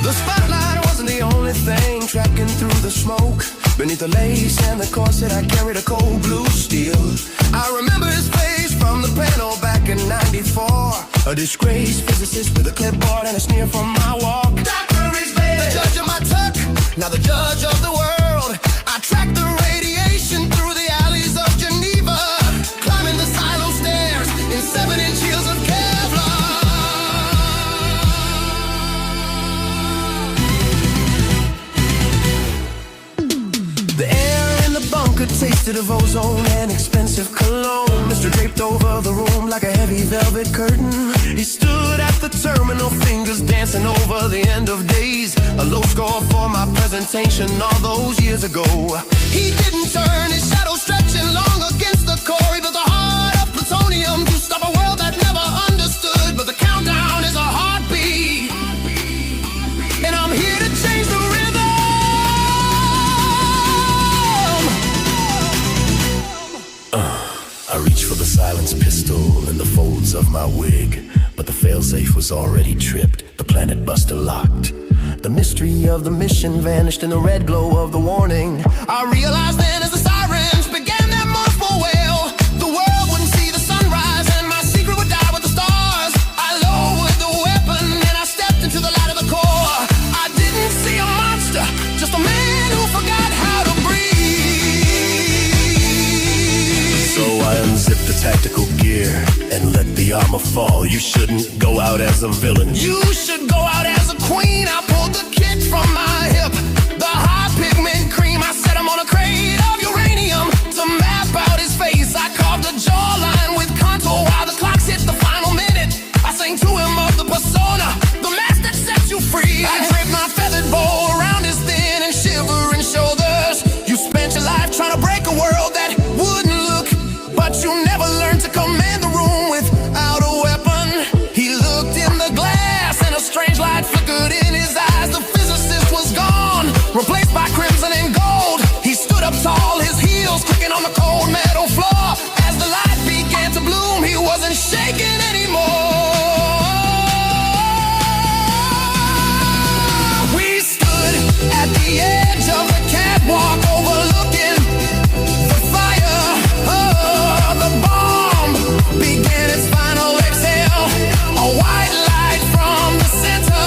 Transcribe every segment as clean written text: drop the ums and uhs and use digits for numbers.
The spotlight wasn't the only thing tracking through the smoke. Beneath the lace and the corset, I carried a cold blue steel. I remember his face from the panel back in '94. A disgraced physicist with a clipboard and a sneer from my walk. Dr. Risley, the judge of my tuck, now the judge of the world. I tracked the radiation through the alleys of Geneva, climbing the silo stairs in 7-inch heels of Kevlar. The air in the bunker tasted of ozone and expensive cologne. Mr. draped over the room like a heavy velvet curtain. He stood at the terminal, fingers dancing over the end of days. A low score for my presentation all those years ago. He didn't turn, his shadow stretching long against the core. He built a heart of plutonium to stop a world that never understood. But the countdown is a heartbeat, and I'm here to change the rhythm. I reached for the silenced pistol in the folds of my wig, but the failsafe was already tripped, the planet buster locked. The mystery of the mission vanished in the red glow of the warning. I realized then as the sirens began their mournful wail, the world wouldn't see the sunrise and my secret would die with the stars. I lowered the weapon and I stepped into the light of the core. I didn't see a monster, just a man who forgot how to breathe. So I unzipped the tactical gear and let the armor fall. You shouldn't go out as a villain, you should go out as a queen. I pulled the kit from my hip, the high pigment cream. I set him on a crate of uranium to map out his face. I carved a jawline with contour while the clocks hit the final minute. I sang to him of the persona, the mask that sets you free. I draped my feathered bow around his thin and shivering shoulders. You spent your life trying to break a world that wouldn't look, but you never learned to command the room without a weapon. He looked in the glass and a strange light flickered in his eyes. The physicist was gone, replaced by crimson and gold. He stood up tall, his heels clicking on the cold metal floor. As the light began to bloom, he wasn't shaking anymore. We stood at the edge of the catwalk overlooking the fire. The bomb began its final exhale. A white light from the center.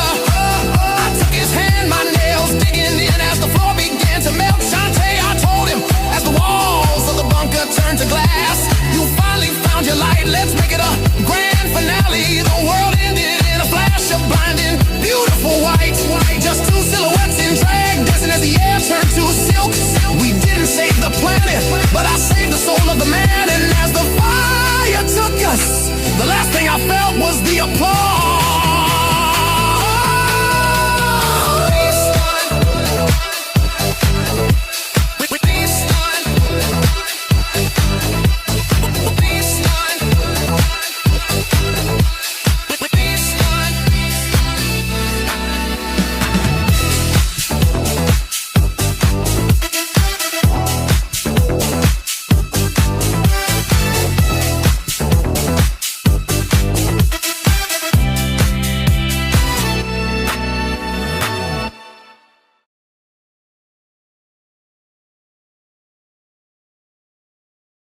I took his hand, my nails digging in as the floor began to melt. Shantae, I told him, as the walls of the bunker turned to glass, you finally found your light, let's make it a grand finale. The world ended in a flash of blinding, beautiful white. Just two silhouettes in drag, dancing as the air turned to silk. We didn't save the planet, but I saved the soul of the man. And as the fire took us, the last thing I felt was the applause.